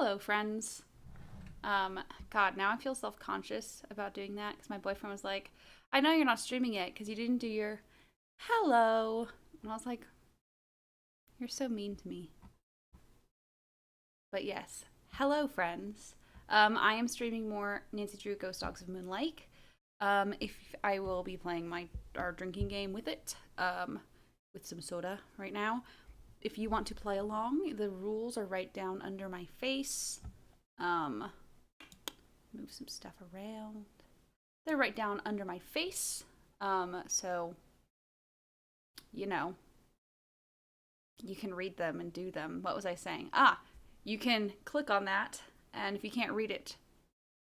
Hello, friends. God, now I feel self-conscious about doing that because my boyfriend was like, I know you're not streaming yet because you didn't do your hello. And I was like, you're so mean to me. But yes, hello, friends. I am streaming more Nancy Drew Ghost Dogs of Moon Lake. If I will be playing our drinking game with it, with some soda right now. If you want to play along, the rules are right down under my face. Move some stuff around. They're right down under my face. So, you know, you can read them and do them. What was I saying? You can click on that, and if you can't read it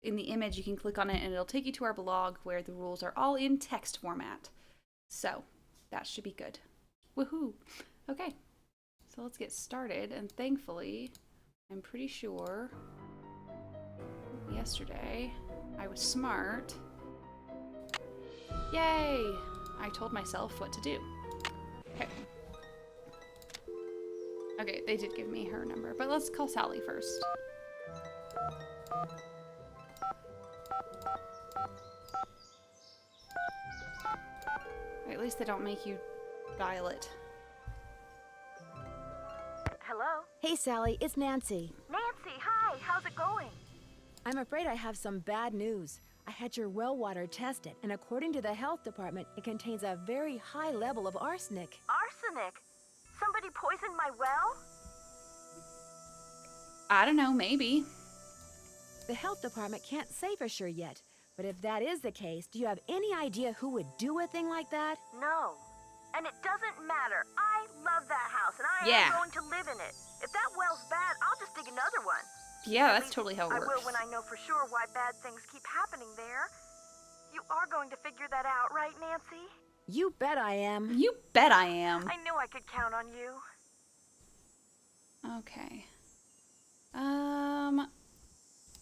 in the image, you can click on it, and it'll take you to our blog where the rules are all in text format. So, that should be good. Woohoo! Okay, so let's get started, and thankfully, I'm pretty sure yesterday I was smart. Yay! I told myself what to do. Okay. Okay, they did give me her number, but let's call Sally first. At least they don't make you dial it. Hello? Hey, Sally, it's Nancy. Nancy, hi, how's it going? I'm afraid I have some bad news. I had your well water tested, and according to the health department, it contains a very high level of arsenic. Arsenic? Somebody poisoned my well? I don't know, maybe. The health department can't say for sure yet, but if that is the case, do you have any idea who would do a thing like that? No. And it doesn't matter. I love that house, and I Yeah. am going to live in it. If that well's bad, I'll just dig another one. Yeah, At that's least totally how it I works. will when I know for sure why bad things keep happening there. You are going to figure that out, right, Nancy? You bet I am. You bet I am. I knew I could count on you. Okay.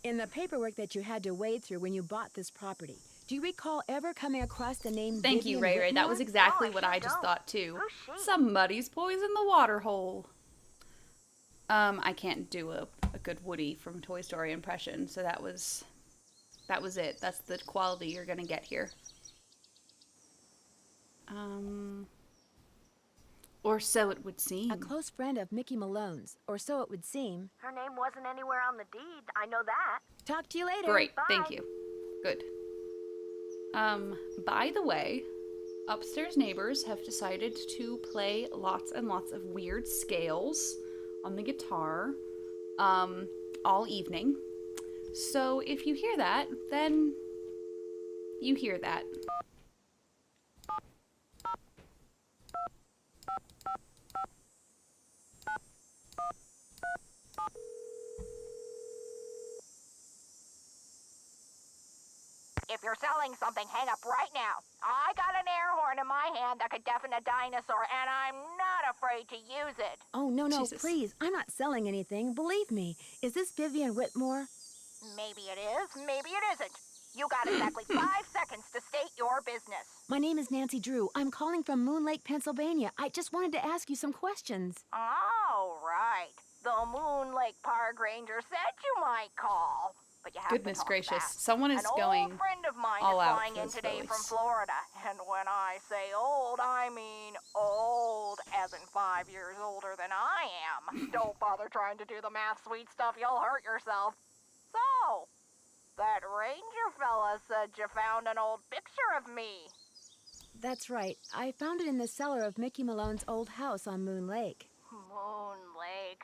In the paperwork that you had to wade through when you bought this property, do you recall ever coming across the name Thank you, Vivian Ray Ray. That Whitmore? was exactly No, I what sure I just don't. thought too. Who's she? Somebody's poisoned the water hole. I can't do a good Woody from Toy Story impression, so that was it. That's the quality you're gonna get here. Or so it would seem. A close friend of Mickey Malone's, or so it would seem. Her name wasn't anywhere on the deed. I know that. Talk to you later. Great, Bye. thank you. Good. By the way, upstairs neighbors have decided to play lots and lots of weird scales on the guitar, all evening. So if you hear that, then you hear that. If you're selling something, hang up right now. I got an air horn in my hand that could deafen a dinosaur, and I'm not afraid to use it. Oh, no, Jesus. please. I'm not selling anything. Believe me. Is this Vivian Whitmore? Maybe it is, maybe it isn't. You got exactly 5 seconds to state your business. My name is Nancy Drew. I'm calling from Moon Lake, Pennsylvania. I just wanted to ask you some questions. Oh, right. The Moon Lake Park Ranger said you might call. But you have Goodness to talk gracious, fast. someone is An going old friend of mine all is out flying for in this today from voice. Florida. And when I say old, I mean old, as in 5 years older than I am. Don't bother trying to do the math, sweet stuff. You'll hurt yourself. So, that ranger fella said you found an old picture of me. That's right. I found it in the cellar of Mickey Malone's old house on Moon Lake. Moon Lake.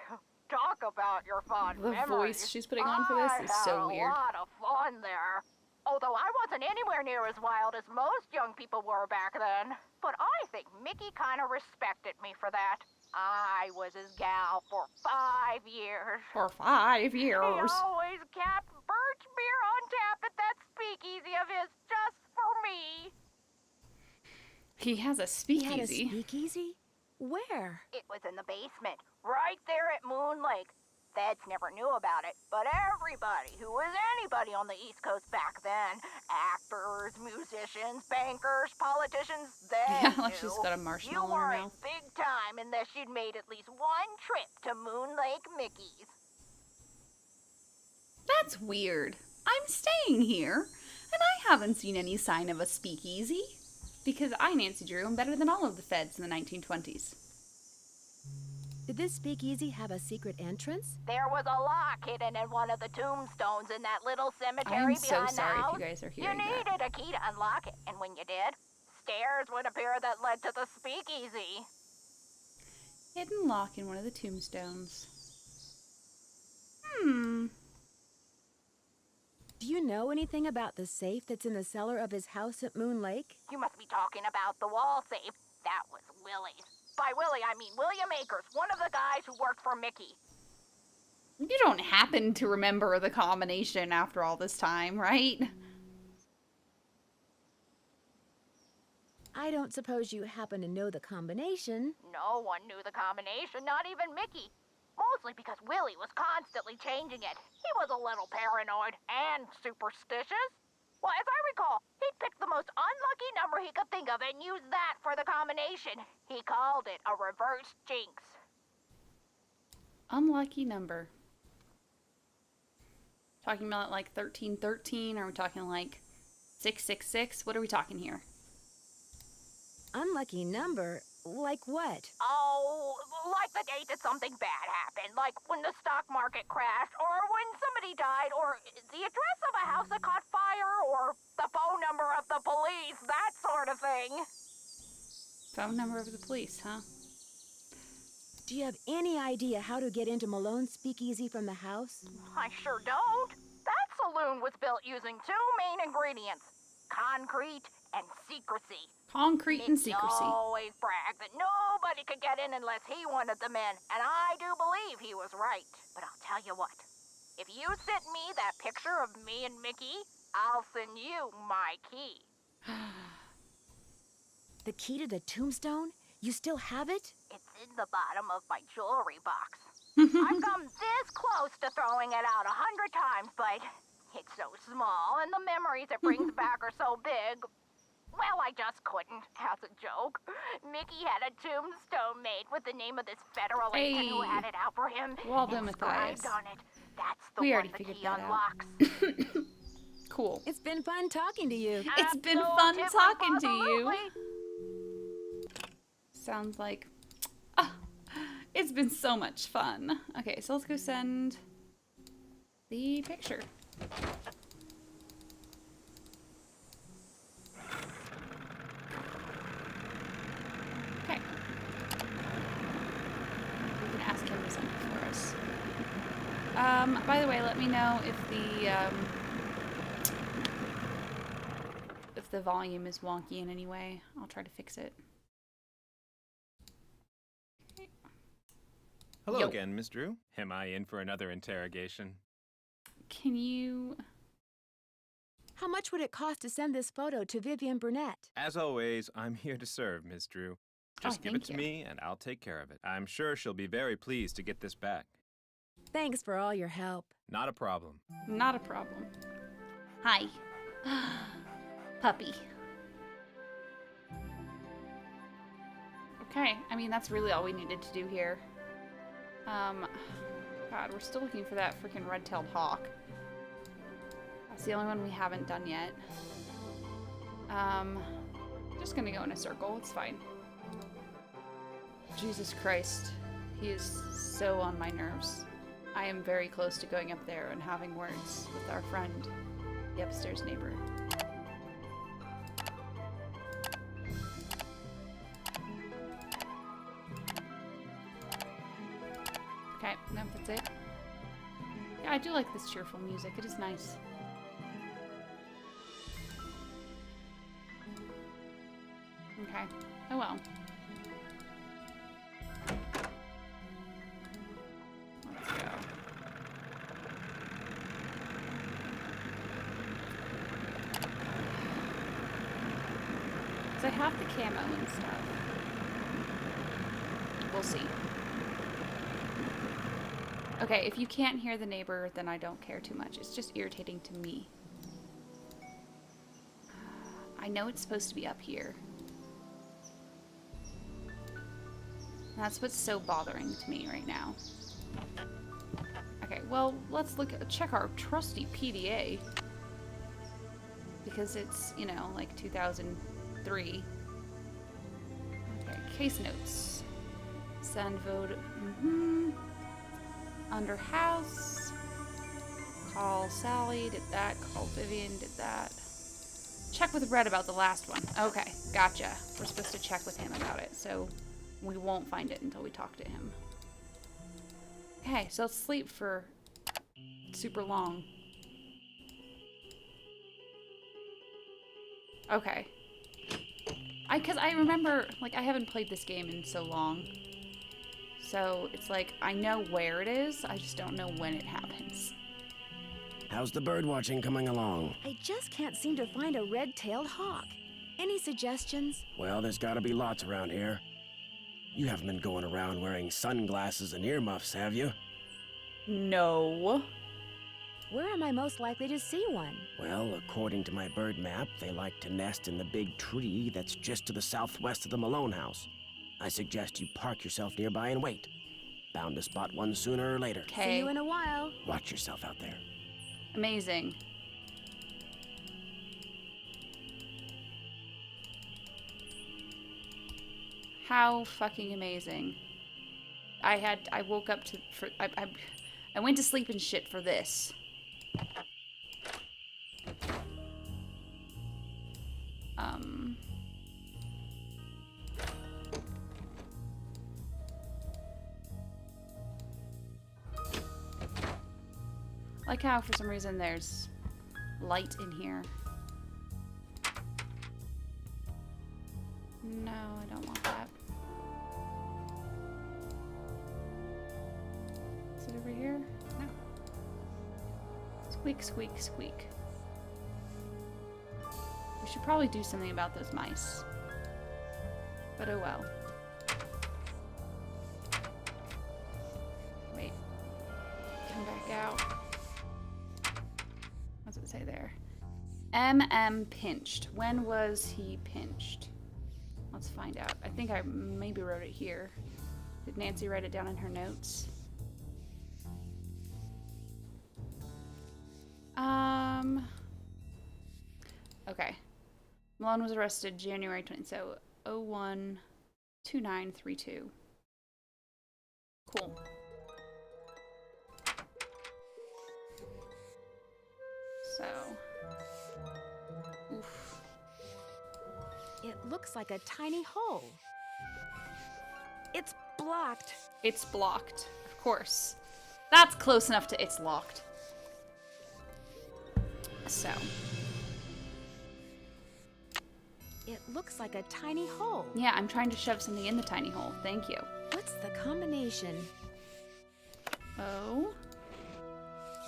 Talk about your fond The memories. voice she's putting on for this is so weird. I had a lot of fun there. Although I wasn't anywhere near as wild as most young people were back then. But I think Mickey kind of respected me for that. I was his gal for 5 years. For 5 He years. always kept birch beer on tap at that speakeasy of his just for me. He has a He had a speakeasy. speakeasy? Where? It was in the basement, right there at Moon Lake. Feds never knew about it, but everybody who was anybody on the East Coast back then, actors, musicians, bankers, politicians, they Yeah, like knew she's got a you marshmallow in her weren't mouth. big time unless you'd made at least one trip to Moon Lake Mickey's. That's weird. I'm staying here, and I haven't seen any sign of a speakeasy. Because I, Nancy Drew, am better than all of the feds in the 1920s. Did this speakeasy have a secret entrance? There was a lock hidden in one of the tombstones in that little cemetery I'm so behind sorry the if house. you guys are You hearing that. needed a key to unlock it, and when you did, stairs would appear that led to the speakeasy. Hidden lock in one of the tombstones. Hmm. Do you know anything about the safe that's in the cellar of his house at Moon Lake? You must be talking about the wall safe. That was Willie's. By Willie, I mean William Akers, one of the guys who worked for Mickey. You don't happen to remember the combination after all this time, right? I don't suppose you happen to know the combination. No one knew the combination, not even Mickey. Mostly because Willie was constantly changing it. He was a little paranoid and superstitious. Well, as I recall, he'd pick the most unlucky number he could think of and use that for the combination. He called it a reverse jinx. Unlucky number. Talking about like 1313? Are we talking like 666? What are we talking here? Unlucky number? Like what? Oh, like the date that something bad happened, like when the stock market crashed, or when somebody died, or the address of a house that caught fire, or the phone number of the police, that sort of thing. Phone number of the police, huh? Do you have any idea how to get into Malone's speakeasy from the house? I sure don't. That saloon was built using two main ingredients, concrete and secrecy. Concrete and Mickey secrecy. always bragged that nobody could get in unless he wanted them in, and I do believe he was right. But I'll tell you what, if you send me that picture of me and Mickey, I'll send you my key. The key to the tombstone? You still have it? It's in the bottom of my jewelry box. I've come this close to throwing it out 100 times, but it's so small, and the memories it brings back are so big. Well, I just couldn't, as a joke. Mickey had a tombstone made with the name of this federal agent who had it out for him. Well done, inscribed Matthias. on it. That's the We one already the figured key that unlocks. out. Cool. It's been fun talking to you. It's been fun talking to you. Absolutely. Sounds like... it's been so much fun. Okay, so let's go send the picture. Okay. We can ask him to send it for us. By the way, let me know if the volume is wonky in any way. I'll try to fix it. Hello Yo. again, Miss Drew. Am I in for another interrogation? Can you... How much would it cost to send this photo to Vivian Burnett? As always, I'm here to serve, Miss Drew. Just give thank it to you. me, and I'll take care of it. I'm sure she'll be very pleased to get this back. Thanks for all your help. Not a problem. Not a problem. Hi. Puppy. Okay, I mean, that's really all we needed to do here. God, we're still looking for that freaking red-tailed hawk. That's the only one we haven't done yet. Just gonna go in a circle, it's fine. Jesus Christ. He is so on my nerves. I am very close to going up there and having words with our friend, the upstairs neighbor. Okay, no, that's it. Yeah, I do like this cheerful music. It is nice. Okay. Oh well. Let's go. So I have the camo and stuff. We'll see. Okay, if you can't hear the neighbor, then I don't care too much. It's just irritating to me. I know it's supposed to be up here. That's what's so bothering to me right now. Okay, well, let's check our trusty PDA. Because it's, you know, like 2003. Okay, case notes. Send vote. Under house. Call Sally, did that. Call Vivian, did that. Check with Red about the last one. Okay, gotcha. We're supposed to check with him about it, so we won't find it until we talk to him. Okay, so let's sleep for super long. Okay. Because I remember, like, I haven't played this game in so long. So it's like, I know where it is, I just don't know when it happens. How's the bird watching coming along? I just can't seem to find a red-tailed hawk. Any suggestions? Well, there's gotta be lots around here. You haven't been going around wearing sunglasses and earmuffs, have you? No. Where am I most likely to see one? Well, according to my bird map, they like to nest in the big tree that's just to the southwest of the Malone house. I suggest you park yourself nearby and wait. Bound to spot one sooner or later. See Okay. you in a while. Watch yourself out there. Amazing. How fucking amazing. I woke up to, I went to sleep and shit for this. Like how for some reason there's light in here. No, I don't want that. Is it over here? No. Squeak, squeak, squeak. We should probably do something about those mice. But oh well. Wait. Come back out. What's it say there? MM pinched. When was he pinched? Let's find out. I think I maybe wrote it here. Did Nancy write it down in her notes? Okay. Malone was arrested January 20, so 012932. Cool. So, oof. It looks like a tiny hole. It's blocked. It's blocked, of course. That's close enough to it's locked. So. It looks like a tiny hole. Yeah, I'm trying to shove something in the tiny hole. Thank you. What's the combination? 0,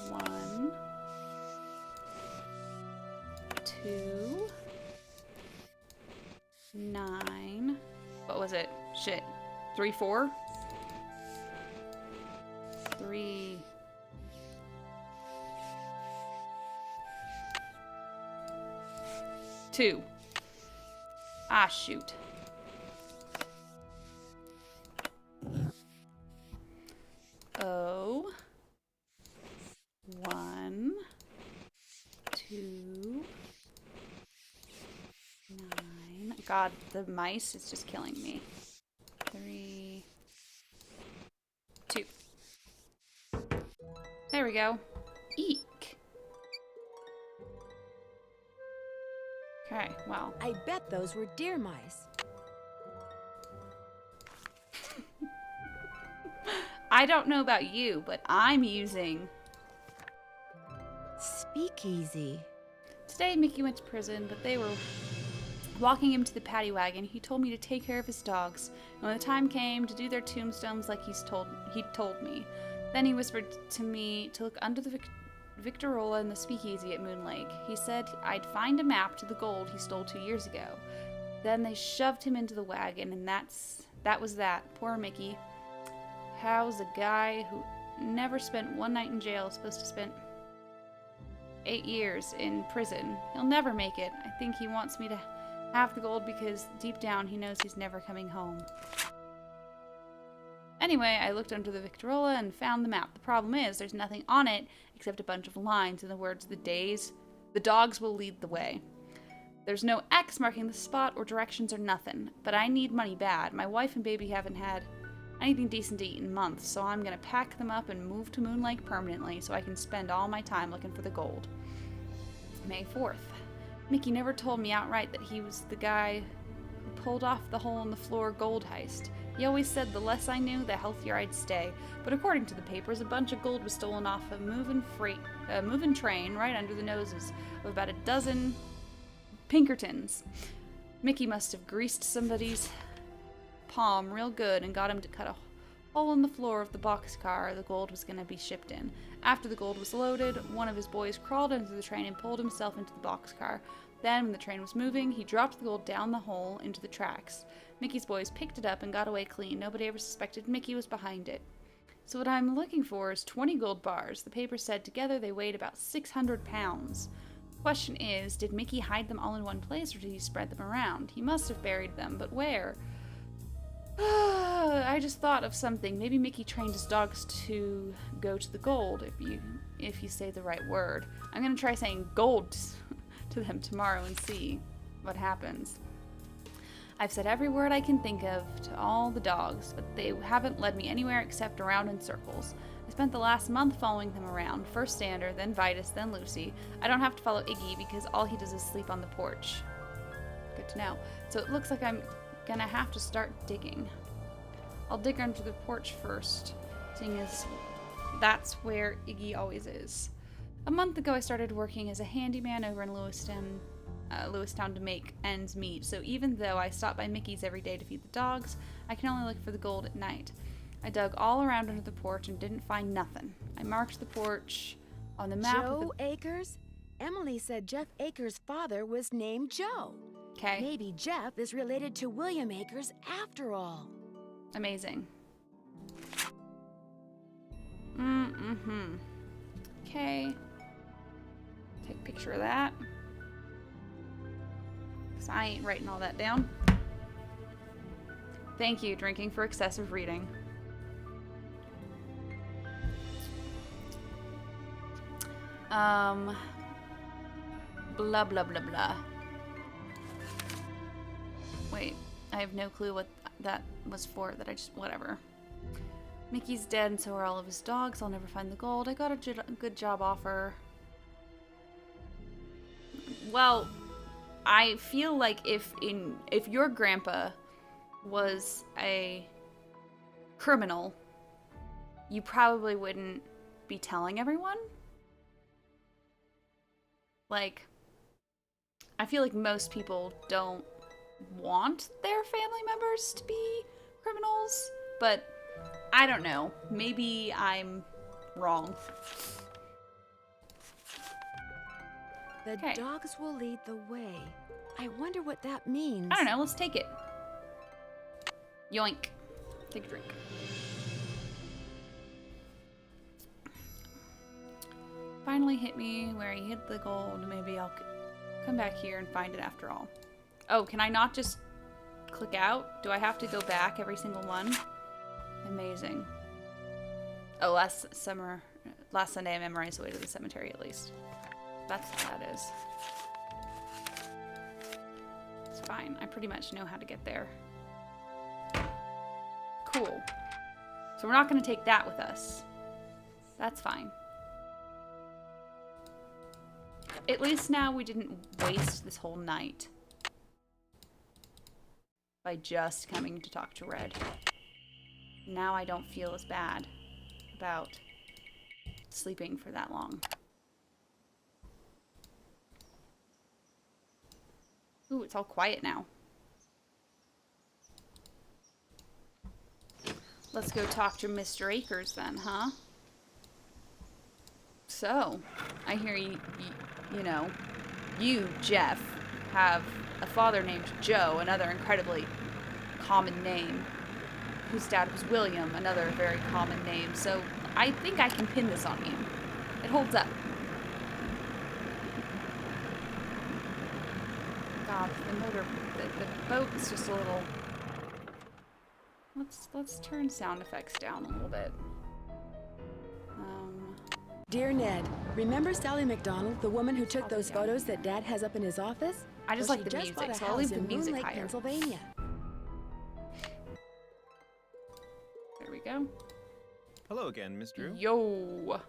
1, 2, 9. What was it? Shit. 3, 4? 3. 2. Ah, shoot. Oh. 1, 2, 9. God, the mice is just killing me. 3, 2. There we go. Eek. Okay, well. I bet those were deer mice. I don't know about you, but I'm using... Speakeasy. Today, Mickey went to prison, but they were walking him to the paddy wagon. He told me to take care of his dogs, and when the time came to do their tombstones like he told me, then he whispered to me to look under the Victorola in the speakeasy at Moon Lake. He said I'd find a map to the gold he stole 2 years ago. Then they shoved him into the wagon, and that was that. Poor Mickey. How's a guy who never spent one night in jail supposed to spend 8 years in prison? He'll never make it. I think he wants me to have the gold because deep down he knows he's never coming home. Anyway, I looked under the Victrola and found the map. The problem is, there's nothing on it except a bunch of lines and the words, the dogs will lead the way. There's no X marking the spot or directions or nothing, but I need money bad. My wife and baby haven't had anything decent to eat in months, so I'm gonna pack them up and move to Moon Lake permanently so I can spend all my time looking for the gold. May 4th. Mickey never told me outright that he was the guy who pulled off the hole in the floor gold heist. He always said the less I knew, the healthier I'd stay. But according to the papers, a bunch of gold was stolen off a moving train right under the noses of about a dozen Pinkertons. Mickey must have greased somebody's palm real good and got him to cut a hole in the floor of the boxcar the gold was going to be shipped in. After the gold was loaded, one of his boys crawled into the train and pulled himself into the boxcar. Then, when the train was moving, he dropped the gold down the hole into the tracks. Mickey's boys picked it up and got away clean. Nobody ever suspected Mickey was behind it. So what I'm looking for is 20 gold bars. The paper said together they weighed about 600 pounds. The question is, did Mickey hide them all in one place or did he spread them around? He must have buried them, but where? I just thought of something. Maybe Mickey trained his dogs to go to the gold, if you say the right word. I'm gonna try saying gold to them tomorrow and see what happens. I've said every word I can think of to all the dogs, but they haven't led me anywhere except around in circles. I spent the last month following them around, first Sander, then Vitus, then Lucy. I don't have to follow Iggy because all he does is sleep on the porch. Good to know. So it looks like I'm gonna have to start digging. I'll dig under the porch first, seeing as that's where Iggy always is. A month ago I started working as a handyman over in Lewistown to make ends meet, so even though I stop by Mickey's every day to feed the dogs, I can only look for the gold at night. I dug all around under the porch and didn't find nothing. I marked the porch on the map. Joe Akers? Emily said Jeff Akers' father was named Joe. Okay. Maybe Jeff is related to William Akers after all. Amazing. Okay. Take a picture of that. Because I ain't writing all that down. Thank you, drinking for excessive reading. Blah, blah, blah, blah. Wait, I have no clue what that was for, whatever. Mickey's dead and so are all of his dogs. I'll never find the gold. I got a good job offer. Well, I feel like if your grandpa was a criminal, you probably wouldn't be telling everyone. Like, I feel like most people don't want their family members to be criminals, but I don't know. Maybe I'm wrong. The dogs will lead the way. I wonder what that means. I don't know. Let's take it. Yoink. Take a drink. Finally hit me where he hid the gold. Maybe I'll come back here and find it after all. Oh, can I not just click out? Do I have to go back every single one? Amazing. Oh, last Sunday I memorized the way to the cemetery at least. That's what that is. It's fine. I pretty much know how to get there. Cool. So we're not going to take that with us. That's fine. At least now we didn't waste this whole night by just coming to talk to Red. Now I don't feel as bad about sleeping for that long. Ooh, it's all quiet now. Let's go talk to Mr. Akers then, huh? So, I hear you, Jeff, have a father named Joe, another incredibly common name, whose dad was William, another very common name. So, I think I can pin this on you. It holds up. God, the boat is just a little Let's turn sound effects down a little bit. Dear Ned, remember Sally McDonald, the woman who took those photos that Dad has up in his office? I just Well, like she the just bought music, a so I'll house leave the in music Moon Lake, higher. Pennsylvania. There we go. Hello again, Miss Drew. Yo,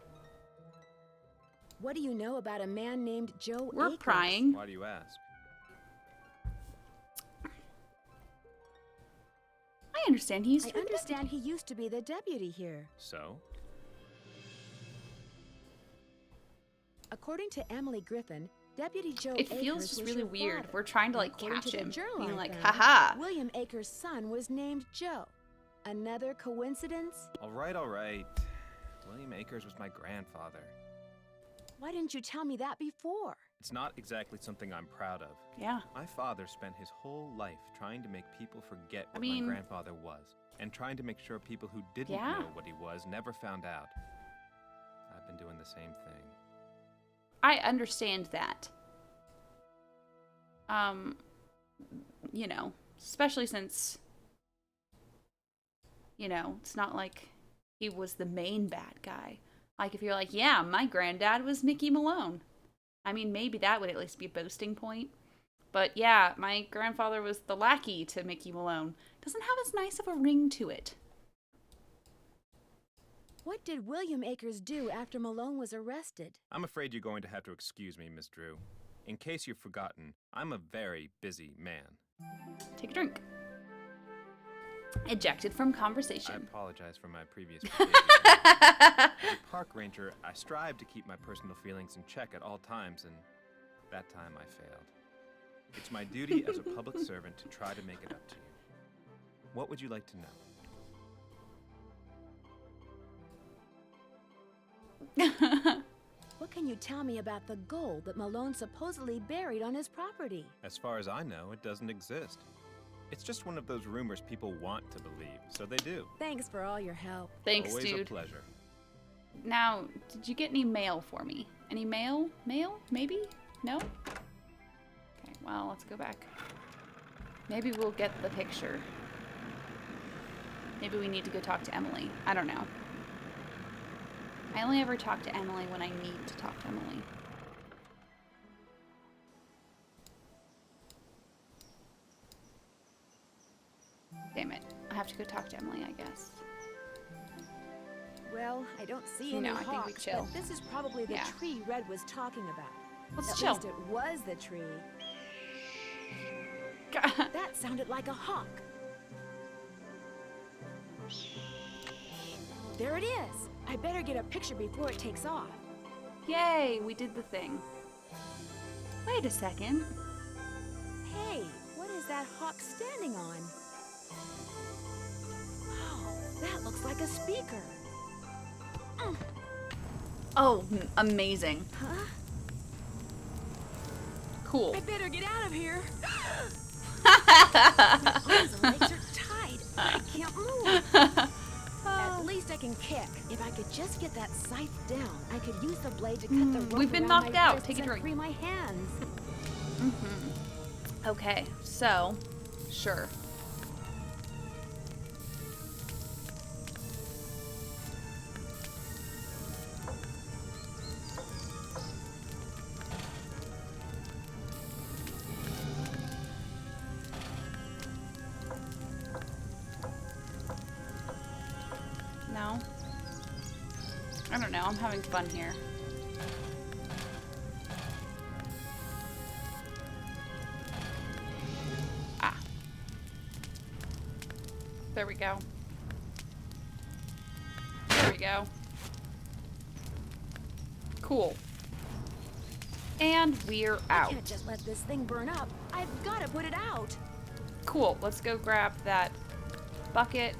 What do you know about a man named Joe we're Akers? prying. Why do you ask? I understand he used I to be the understand he used to be the deputy here. So? According to Emily Griffin, Deputy Joe It feels Akers just was really your weird. father. We're trying to And like according catch to the him, journal being I like, found, haha. William Akers' son was named Joe. Another coincidence? All right. William Akers was my grandfather. Why didn't you tell me that before? It's not exactly something I'm proud of. Yeah. My father spent his whole life trying to make people forget what mean- my grandfather was, and trying to make sure people who didn't Yeah. know what he was never found out. I've been doing the same thing. I understand that. You know, especially since, you know, it's not like he was the main bad guy. Like, if you're like, yeah, my granddad was Mickey Malone. I mean, maybe that would at least be a boasting point. But yeah, my grandfather was the lackey to Mickey Malone. Doesn't have as nice of a ring to it. What did William Akers do after Malone was arrested? I'm afraid you're going to have to excuse me, Miss Drew. In case you've forgotten, I'm a very busy man. Take a drink. Ejected from I conversation. apologize for my previous behavior. As a park ranger, I strive to keep my personal feelings in check at all times, and that time I failed. It's my duty as a public servant to try to make it up to you. What would you like to know? What can you tell me about the gold that Malone supposedly buried on his property? As far as I know, it doesn't exist. It's just one of those rumors people want to believe, so they do. Thanks for all your help. Thanks, Always dude. a pleasure. Now, did you get any mail for me? Any mail? Mail? Maybe? No? Okay, well, let's go back. Maybe we'll get the picture. Maybe we need to go talk to Emily. I don't know. I only ever talk to Emily when I need to talk to Emily. Damn it. I have to go talk to Emily, I guess. Well, I don't see You any know, I think we hawks, chill. but this is probably the Yeah. tree Red was talking about. Let's At chill. least it was the tree. That sounded like a hawk. There it is. I better get a picture before it takes off. Yay, we did the thing. Wait a second. Hey, what is that hawk standing on? Wow, that looks like a speaker. Oh, amazing. Huh? Cool. I better get out of here. My arms and legs are tied. I can't move. At least I can kick. If I could just get that scythe down, I could use the blade to cut the rope we've been around knocked my out. wrists Take a and drink. free my hands. Okay, so, sure. No? I don't know, I'm having fun here. Ah. There we go. There we go. Cool. And we're I out. can't just let this thing burn up. I've got to put it out. Cool. Let's go grab that bucket.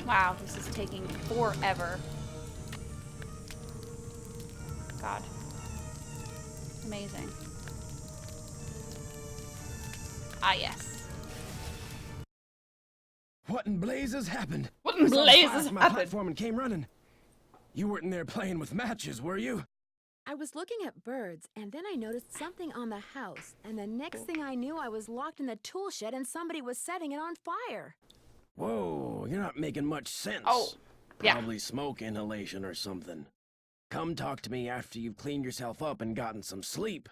Wow, this is taking forever. God. Amazing. Ah, yes. What in blazes happened? What in I saw the fire blazes from my happened? platform and came running. You weren't in there playing with matches, were you? I was looking at birds, and then I noticed something on the house, and the next thing I knew, I was locked in the tool shed and somebody was setting it on fire. Whoa, you're not making much sense. Oh, yeah. Probably smoke inhalation or something. Come talk to me after you've cleaned yourself up and gotten some sleep.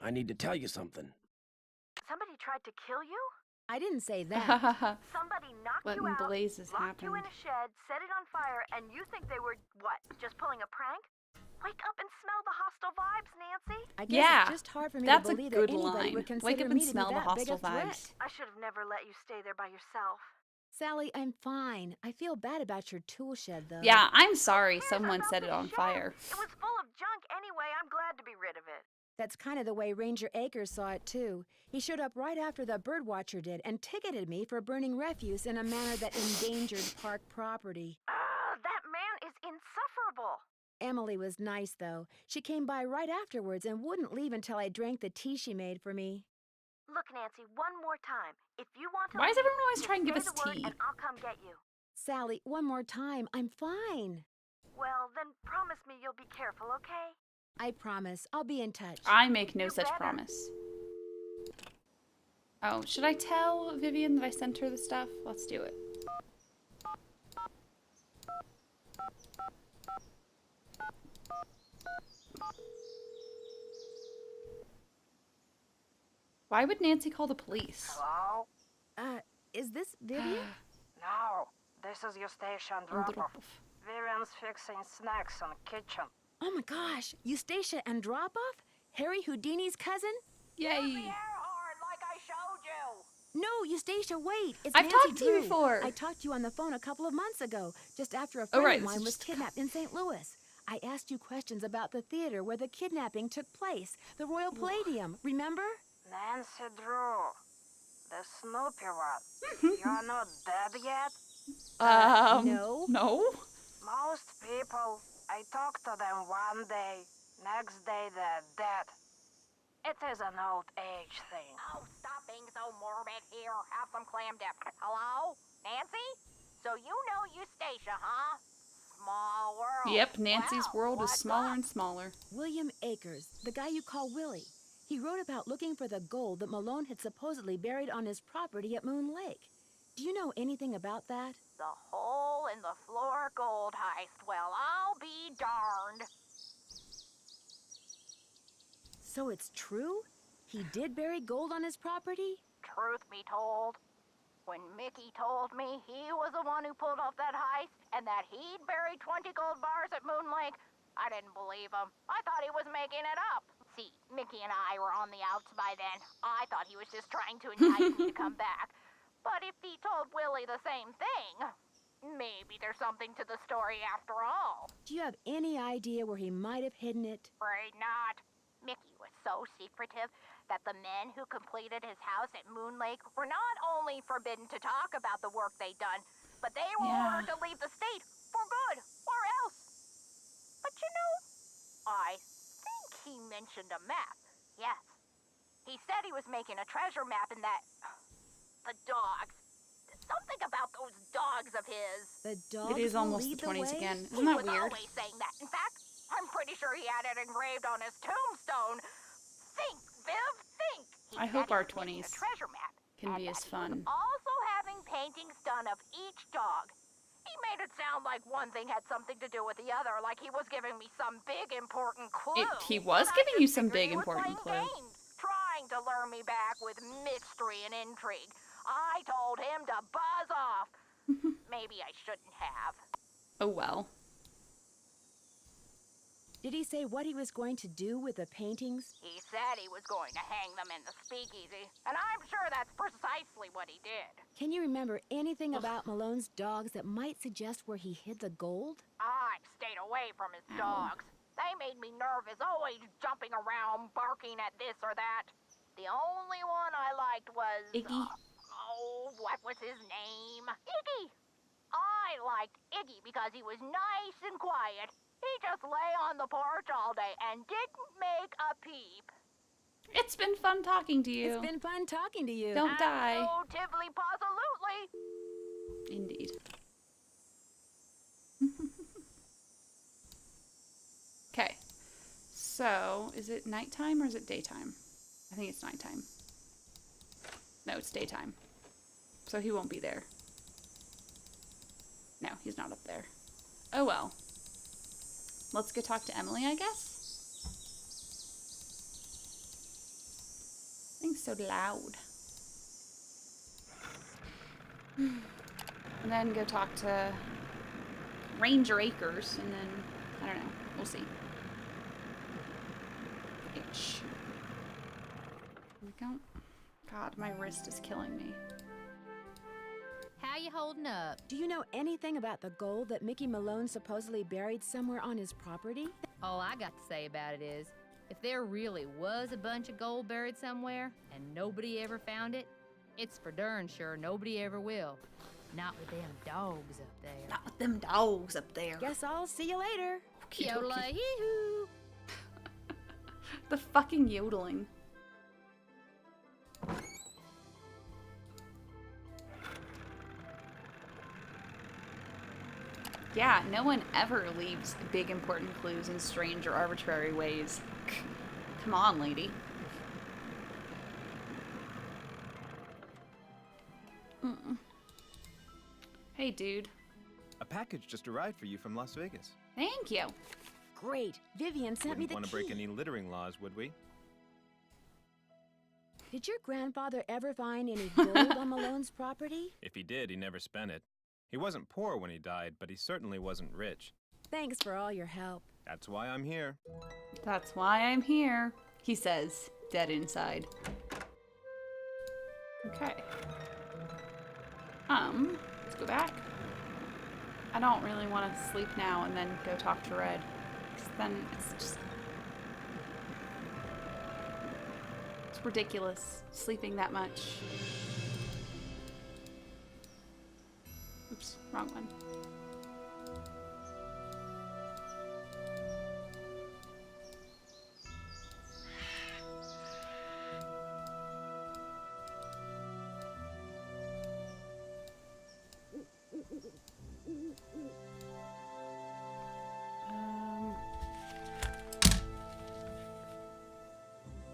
I need to tell you something. Somebody tried to kill you? I didn't say that. Somebody knocked What you in out, blazes locked you in happened? a shed, set it on fire, and you think they were, what, just pulling a prank? Wake up and smell the hostile vibes, Nancy. I guess Yeah, it's just hard for me that's to a believe good that anybody line. would consider Wake up and me to smell be the that big a hostile threat. vibes. I should have never let you stay there by yourself. Sally, I'm fine. I feel bad about your tool shed, though. Yeah, I'm sorry Cares someone about set the it on shed? fire. It was full of junk anyway. I'm glad to be rid of it. That's kind of the way Ranger Akers saw it, too. He showed up right after the birdwatcher did and ticketed me for burning refuse in a manner that endangered park property. That man is insufferable. Emily was nice, though. She came by right afterwards and wouldn't leave until I drank the tea she made for me. Look, Nancy, one more time. If you want to Why does leave, everyone always just try and give say us the word tea? and I'll come get you. Sally, one more time. I'm fine. Well, then promise me you'll be careful, okay? I promise. I'll be in touch. I make no You such better. promise. Oh, should I tell Vivian that I sent her the stuff? Let's do it. Why would Nancy call the police? Hello? Is this Vivian? No, this is your station drop-off. Drop-off. Vivian's fixing snacks in the kitchen. Oh my gosh, Eustacia and Drop-Off? Harry Houdini's cousin? Yay! Air horn like I showed you. No, Eustacia, wait. It's I've Nancy talked to you Drew. before. I talked to you on the phone a couple of months ago, just after a Oh, friend right, of this mine is was just- kidnapped in St. Louis. I asked you questions about the theater where the kidnapping took place, the Royal Palladium, remember? Nancy Drew, the Snoopy one. You're not dead yet? No. No? Most people, I talk to them one day, next day they're dead. It is an old age thing. Oh, stop being so morbid here. Have some clam dip. Hello? Nancy? So you know Eustacia, huh? Small world. Yep, Nancy's Well, world is what's smaller up? and smaller. William Akers, the guy you call Willie. He wrote about looking for the gold that Malone had supposedly buried on his property at Moon Lake. Do you know anything about that? The hole in the floor gold heist. Well, I'll be darned. So it's true? He did bury gold on his property? Truth be told, when Mickey told me he was the one who pulled off that heist and that he'd buried 20 gold bars at Moon Lake, I didn't believe him. I thought he was making it up. See, Mickey and I were on the outs by then. I thought he was just trying to entice me to come back. But if he told Willie the same thing, maybe there's something to the story after all. Do you have any idea where he might have hidden it? Afraid not. Mickey was so secretive that the men who completed his house at Moon Lake were not only forbidden to talk about the work they'd done, but they were Yeah. ordered to leave the state for good, or else. But you know, I think he mentioned a map. Yes. He said he was making a treasure map and that... The dogs. Something about those dogs of his. The dogs It is will almost lead the 20s way? again. He Isn't that was weird? always saying that. In fact, I'm pretty sure he had it engraved on his tombstone. Think, Viv, think. He I said hope he our was making 20s a treasure map, can and be that as he fun. was also having paintings done of each dog. He made it sound like one thing had something to do with the other, like he was giving me some big important clue. He was But I giving you just some figured big he was important playing clue. games, trying to lure me back with mystery and intrigue. I told him to buzz off. Maybe I shouldn't have. Oh well. Did he say what he was going to do with the paintings? He said he was going to hang them in the speakeasy, and I'm sure that's precisely what he did. Can you remember anything about Malone's dogs that might suggest where he hid the gold? I stayed away from his dogs. They made me nervous, always jumping around, barking at this or that. The only one I liked was... Iggy. What was his name? Iggy! I liked Iggy because he was nice and quiet. He just lay on the porch all day and didn't make a peep. It's been fun talking to you. It's been fun talking to you. Don't die. Positively, positively. Indeed. Okay. So, is it nighttime or is it daytime? I think it's nighttime. No, it's daytime. So he won't be there. No, he's not up there. Oh well. Let's go talk to Emily, I guess? Thing's so loud. And then go talk to Ranger Acres, and then, I don't know, we'll see. Itch. Here we go. God, my wrist is killing me. How you holding up? Do you know anything about the gold that Mickey Malone supposedly buried somewhere on his property? All I got to say about it is, if there really was a bunch of gold buried somewhere and nobody ever found it, it's for darn sure nobody ever will. Not with them dogs up there. Not with them dogs up there. Guess I'll see you later. Yodelah-hee-hoo. The fucking yodeling. Yeah, no one ever leaves big important clues in strange or arbitrary ways. Come on, lady. Hey, dude. A package just arrived for you from Las Vegas. Thank you. Great. Vivian sent me Wouldn't the want key. to break any littering laws, would we? Did your grandfather ever find any gold on Malone's property? If he did, he never spent it. He wasn't poor when he died, but he certainly wasn't rich. Thanks for all your help. That's why I'm here. That's why I'm here, he says, dead inside. Okay. Let's go back. I don't really want to sleep now and then go talk to Red. 'Cause then it's ridiculous sleeping that much. Oops, wrong one.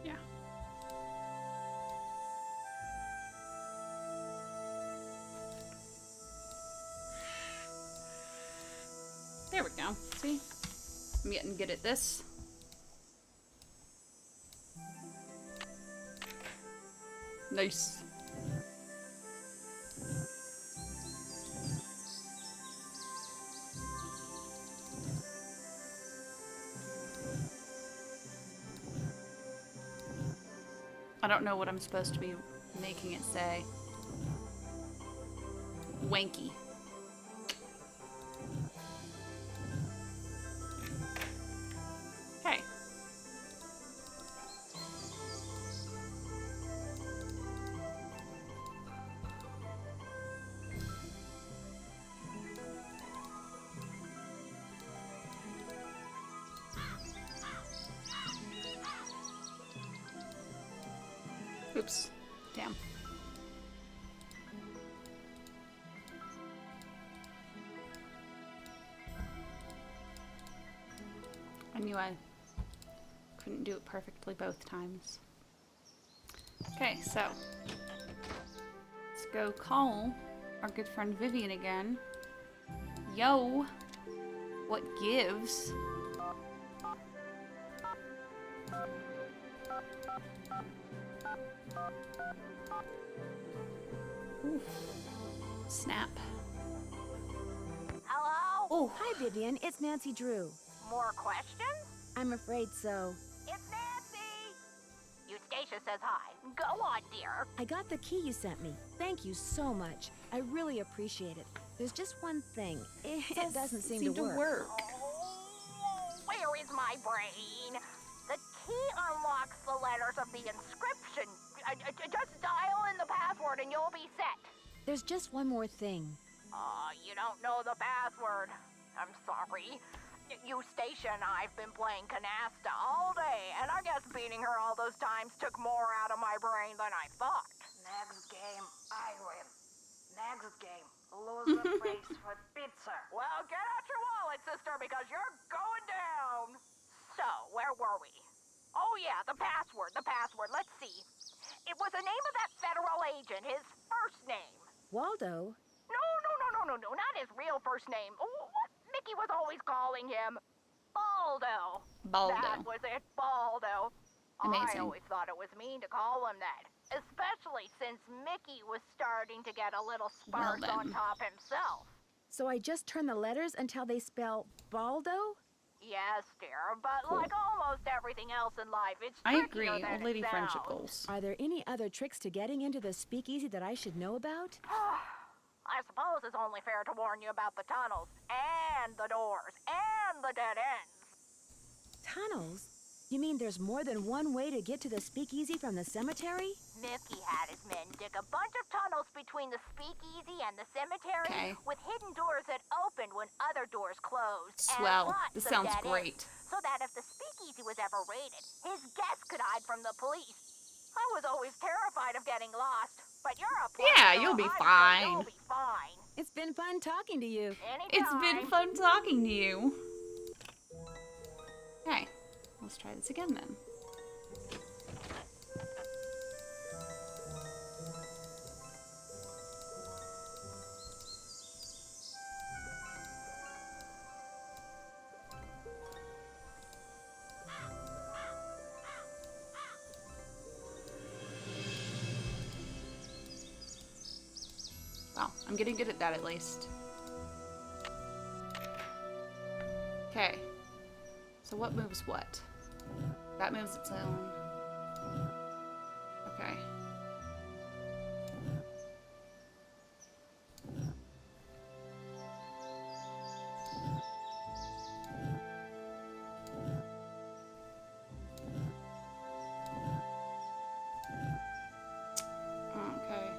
Yeah. There we go. See? I'm getting good at this. Nice. I don't know what I'm supposed to be making it say. Wanky. Okay. Oops. Damn. I knew I couldn't do it perfectly both times. Okay, so let's go call our good friend Vivian again. Yo, what gives? Ooh. Snap. Hello? Oh, hi, Vivian. It's Nancy Drew. More questions? I'm afraid so. It's Nancy! Eustacia says hi. Go on, dear. I got the key you sent me. Thank you so much. I really appreciate it. There's just one thing. It doesn't seem to work. Oh, where is my brain? The key unlocks the letters of the inscription. Just dial in the password and you'll be set. There's just one more thing. You don't know the password. I'm sorry. Eustacia and I've been playing canasta all day, and I guess beating her all those times took more out of my brain than I thought. Next game, I win. Next game, loser pays for pizza. Well, get out your wallet, sister, because you're going down. So, where were we? Oh yeah, the password. Let's see. It was the name of that federal agent, his first name. Waldo? No, not his real first name. What Mickey was always calling him. Baldo. Baldo. That was it, Baldo. I Amazing. always thought it was mean to call him that, especially since Mickey was starting to get a little sparse Well on then. top himself. So I just turn the letters until they spell Baldo? Yes, dear, but Cool. like almost everything else in life, it's I agree. trickier than Old lady it friendship sounds. goals. Are there any other tricks to getting into the speakeasy that I should know about? I suppose it's only fair to warn you about the tunnels, and the doors, and the dead ends. Tunnels? You mean there's more than one way to get to the speakeasy from the cemetery? Mickey had his men dig a bunch of tunnels between the speakeasy and the cemetery Okay. with hidden doors that opened when other doors closed. Swell. And lots This of sounds dead great. ends, so that if the speakeasy was ever raided, his guests could hide from the police. I was always terrified of getting lost, but you're a pro, Yeah, so you'll be I'd say fine. You'll be fine. It's been fun talking to you. Anytime. It's been fun talking to you. Okay, let's try this again then. Wow, I'm getting good at that at least. Okay. So what moves what? That moves its own. Okay. Okay.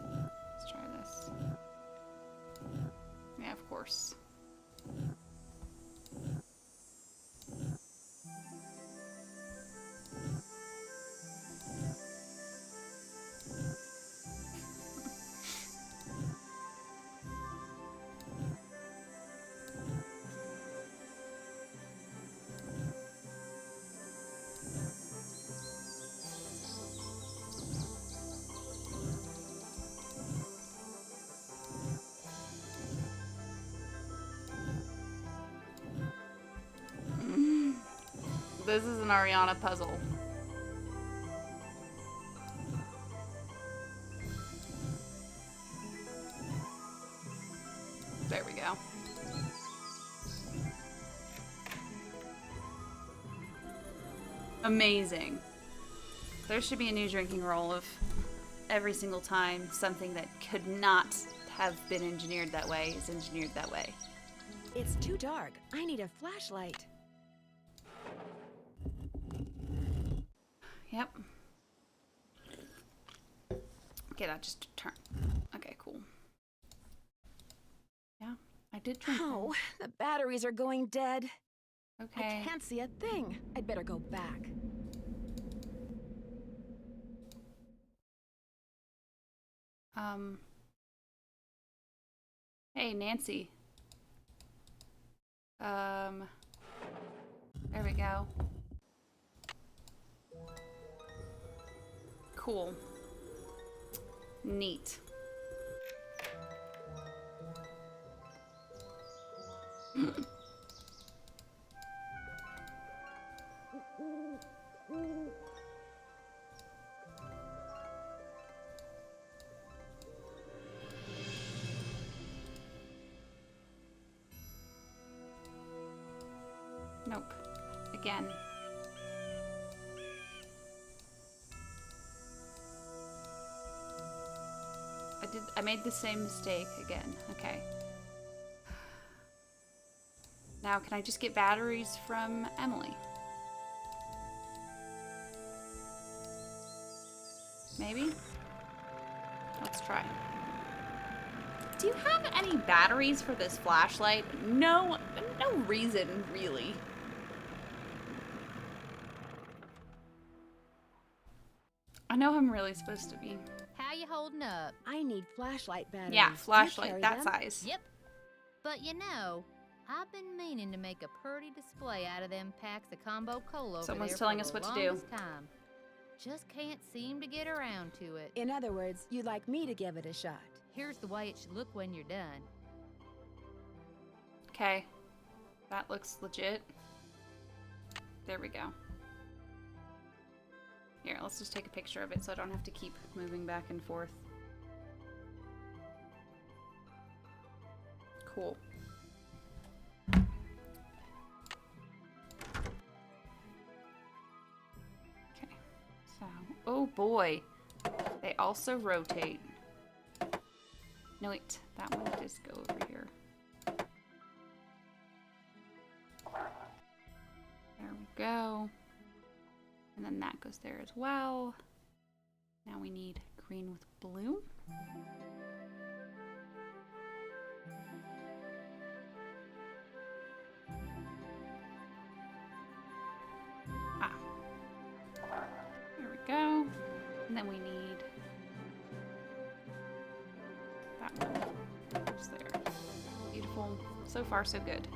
Let's try this. Yeah, of course. This is an Ariana puzzle. There we go. Amazing. There should be a new drinking role of every single time something that could not have been engineered that way is engineered that way. It's too dark. I need a flashlight. Yep. Okay, that just turned. Okay, cool. Yeah, I did drink. Oh, the batteries are going dead. Okay. I can't see a thing. I'd better go back. Hey, Nancy. There we go. Cool. Neat. Nope. Again. I made the same mistake again. Okay. Now, can I just get batteries from Emily? Maybe? Let's try. Do you have any batteries for this flashlight? No reason, really. I know I'm really supposed to be. How you holding up? I need flashlight batteries. Yeah, Do you flashlight, carry that them? size. Yep. But you know, I've been meaning to make a pretty display out of them packs of combo cola over Someone's there telling for us the what to do. longest time. Just can't seem to get around to it. In other words, you'd like me to give it a shot. Here's the way it should look when you're done. Okay. That looks legit. There we go. Here, let's just take a picture of it so I don't have to keep moving back and forth. Cool. Okay. So, oh boy. They also rotate. No, wait. That one will just go over here. There we go. And then that goes there as well. Now we need green with blue. Ah. There we go. And then we need that one. Just there. Beautiful. So far, so good.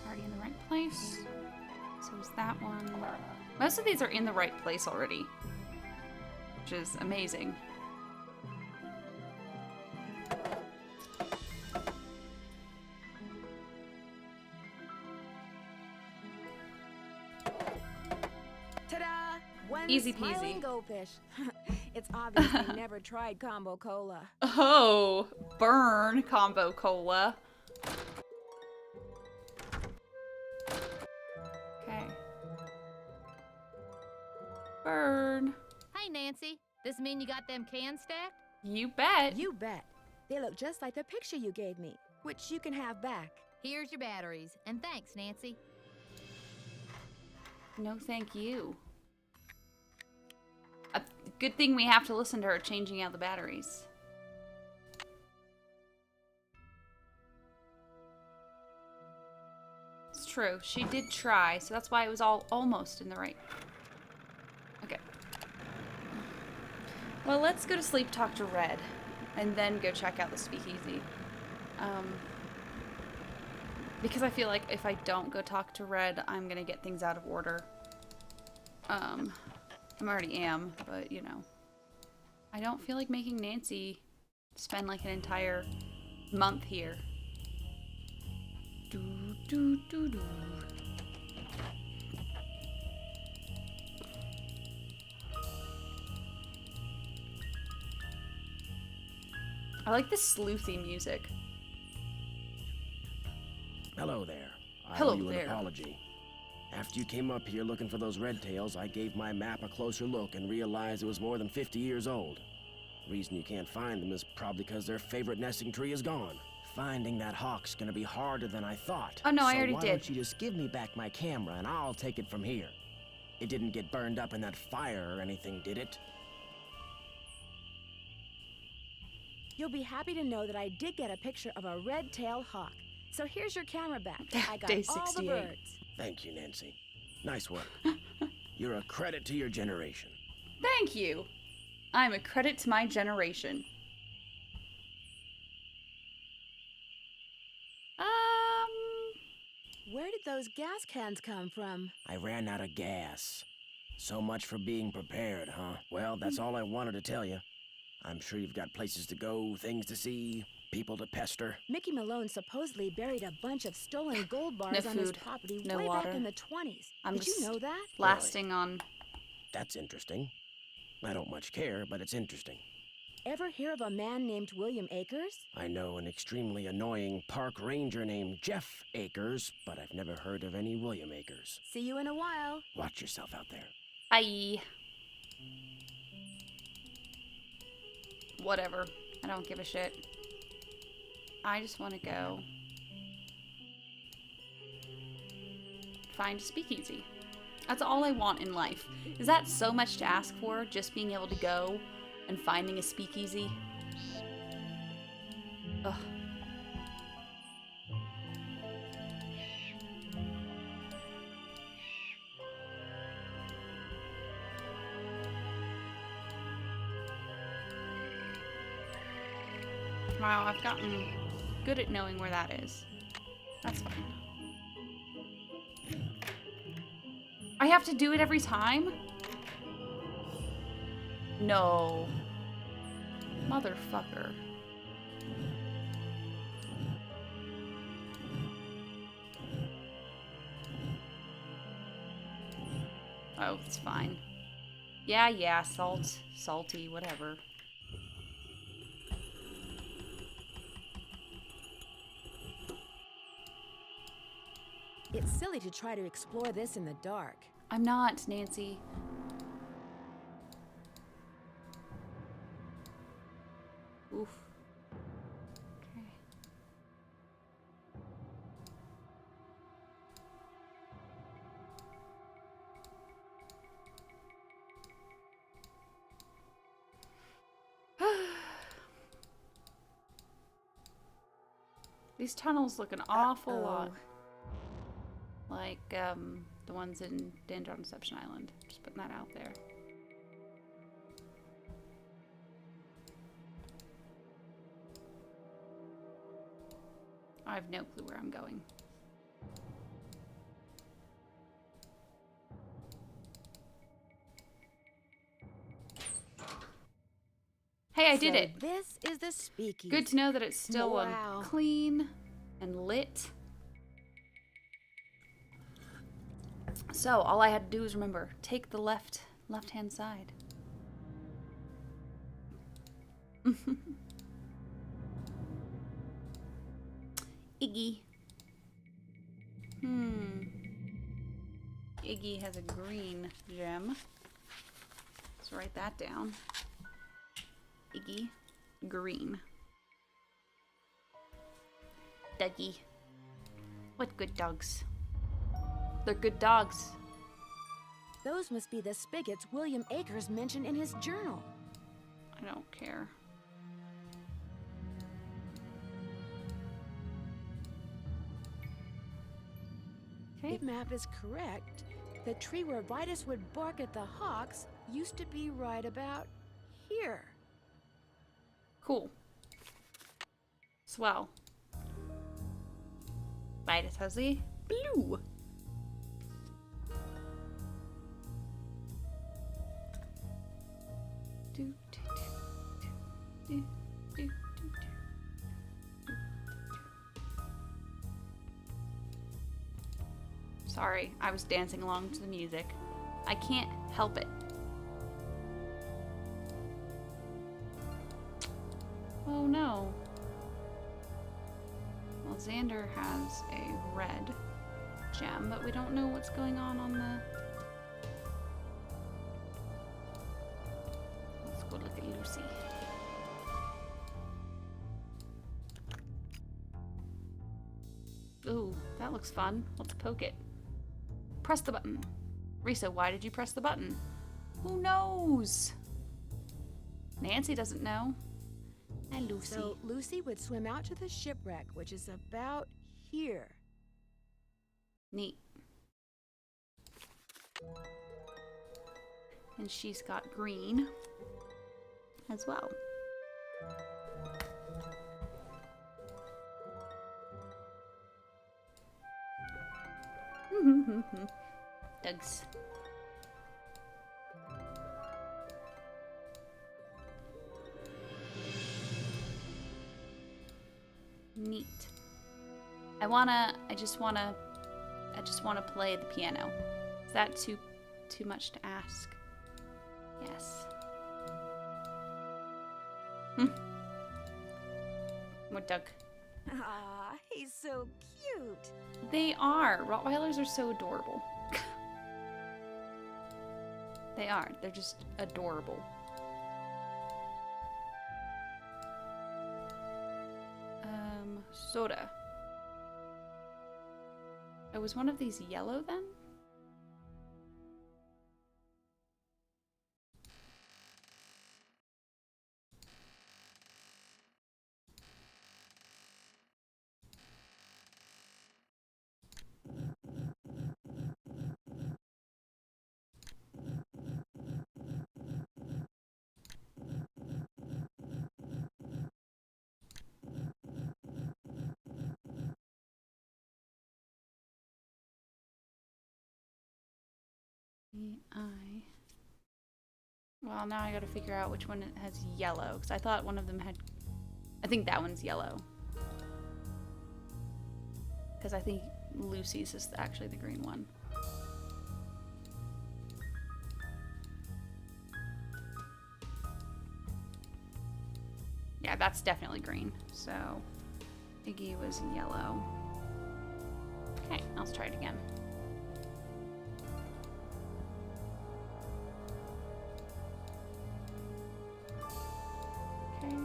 Already in the right place. So is that one. Most of these are in the right place already, which is amazing. Ta-da! One Easy smiling peasy. goldfish. It's obvious they never tried combo cola. Oh, burn combo cola. Okay. Burn. Hey, Nancy. This mean you got them cans stacked? You bet. You bet. They look just like the picture you gave me, which you can have back. Here's your batteries. And thanks, Nancy. No, thank you. A good thing we have to listen to her changing out the batteries. It's true. She did try, so that's why it was all almost in the right. Okay. Well, let's go to sleep, talk to Red, and then go check out the speakeasy. Because I feel like if I don't go talk to Red, I'm gonna get things out of order. I already am, but you know. I don't feel like making Nancy spend like an entire month here. Do, do, do, do. I like the sleuthy music. Hello there. I Hello owe you there. an apology. After you came up here looking for those red tails, I gave my map a closer look and realized it was more than 50 years old. The reason you can't find them is probably because their favorite nesting tree is gone. Finding that hawk's gonna be harder than I thought. Oh, no, I So already why did. don't you just give me back my camera and I'll take it from here? It didn't get burned up in that fire or anything, did it? You'll be happy to know that I did get a picture of a red-tailed hawk. So here's your camera back. I got Day all the 68. birds. Thank you, Nancy. Nice work. You're a credit to your generation. Thank you. I'm a credit to my generation. Where did those gas cans come from? I ran out of gas. So much for being prepared, huh? Well, that's all I wanted to tell you. I'm sure you've got places to go, things to see, people to pester. Mickey Malone supposedly buried a bunch of stolen gold bars No on his food, property no way water. back in the 20s. I'm Did you just know that? lasting on. That's interesting. I don't much care, but it's interesting. Ever hear of a man named William Akers? I know an extremely annoying park ranger named Jeff Akers, but I've never heard of any William Akers. See you in a while. Watch yourself out there. Bye. Whatever. I don't give a shit. I just want to go find a speakeasy. That's all I want in life. Is that so much to ask for? Just being able to go and finding a speakeasy? Ugh. Wow, I've gotten good at knowing where that is. That's fine. I have to do it every time? No. Motherfucker. Oh, it's fine. Yeah, salt, salty, whatever. It's silly to try to explore this in the dark. I'm not, Nancy. Oof. Okay. These tunnels look an awful lot like the ones in Danger on Deception Island. Just putting that out there. I have no clue where I'm going. Hey, I did it! This is the speakeasy. Good to know that it's still Wow. clean and lit. So, all I had to do was remember, take the left-hand side. Iggy. Iggy has a green gem. Let's write that down. Iggy. Green. Dougie. What good dogs. They're good dogs. Those must be the spigots William Akers mentioned in his journal. I don't care. Okay. If map is correct, the tree where Vitus would bark at the hawks used to be right about here. Cool. Swell. Vitus has a blue. Sorry, I was dancing along to the music. I can't help it. Oh no. Well, Xander has a red gem, but we don't know what's going on the... Let's go look at Lucy. Ooh, that looks fun. Let's poke it. Press the button. Rissa, why did you press the button? Who knows? Nancy doesn't know. And Lucy. So Lucy would swim out to the shipwreck, which is about here. Neat. And she's got green as well. Dogs. Neat. I just wanna play the piano. Is that too much to ask? Yes. More Doug. Ah, he's so cute. They are. Rottweilers are so adorable. They are. They're just adorable. Soda. Oh, was one of these yellow then? I. Well, now I gotta figure out which one has yellow, because I thought one of them had. I think that one's yellow. Because I think Lucy's is actually the green one. Yeah, that's definitely green. So, Iggy was yellow. Okay, let's try it again. Okay.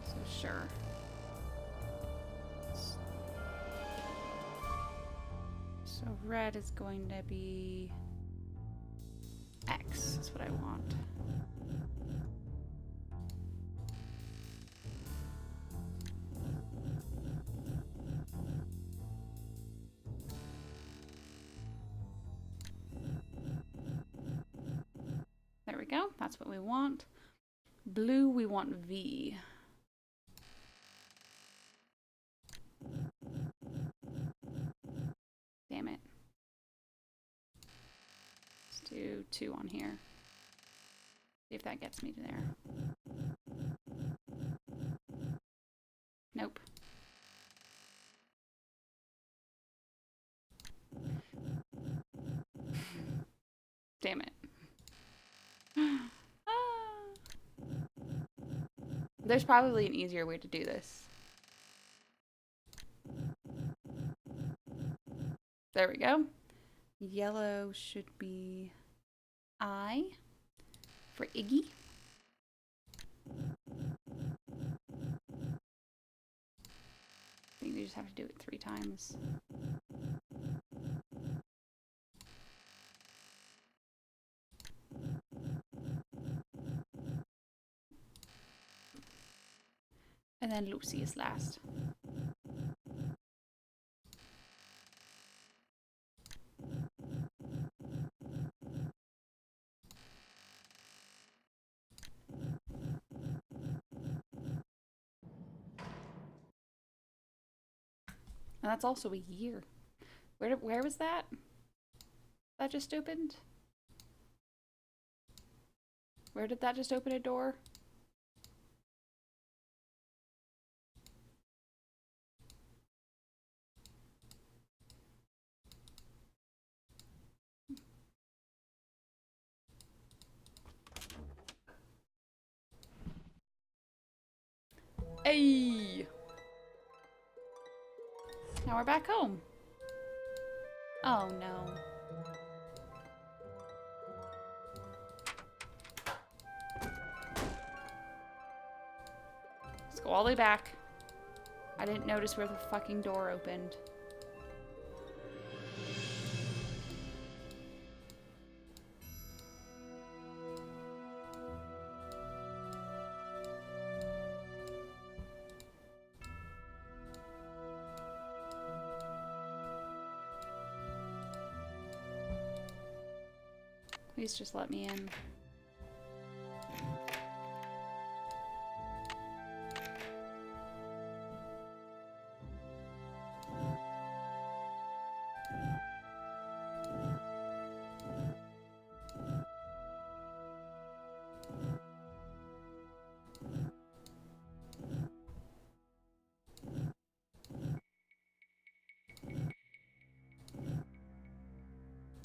So sure. So red is going to be X. That's what I want. There we go. That's what we want. Blue, we want V. Damn it. Let's do 2 on here. See if that gets me to there. Nope. Damn it. There's probably an easier way to do this. There we go. Yellow should be I for Iggy. I think we just have to do it 3 times. And then Lucy is last. And that's also a year. Where was that? That just opened? Where did that just open a door? Hey! Now we're back home. Oh no. Let's go all the way back. I didn't notice where the fucking door opened. Please just let me in.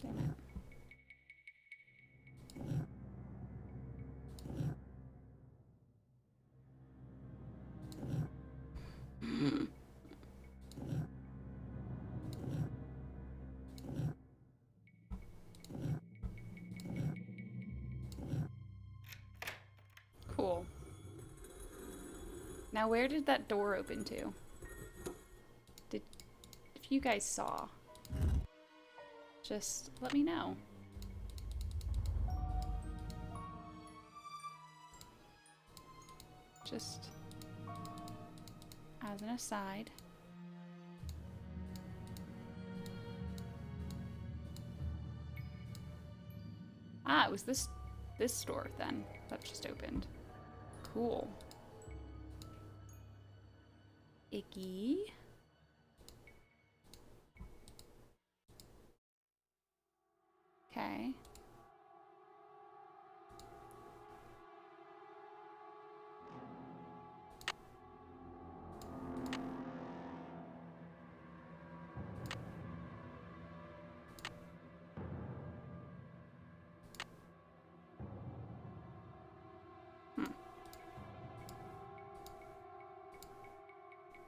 Damn it. Cool. Now where did that door open to? If you guys saw, just let me know. Just as an aside. Ah, it was this door then that just opened. Cool. Icky. Okay.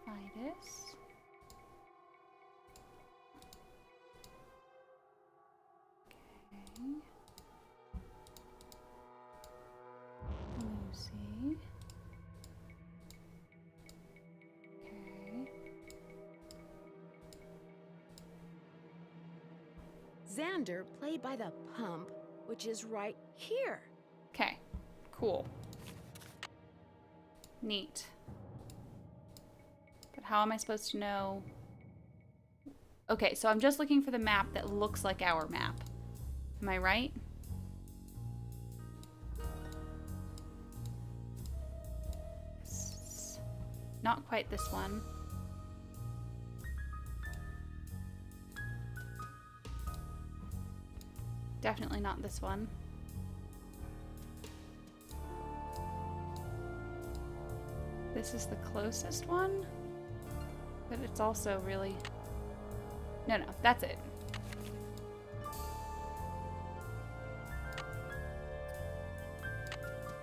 Midas. Okay. Lucy. Okay. Xander played by the pump, which is right here. Okay. Cool. Neat. But how am I supposed to know? Okay, so I'm just looking for the map that looks like our map. Am I right? Not quite this one. Definitely not this one. This is the closest one, but it's also really... No, that's it.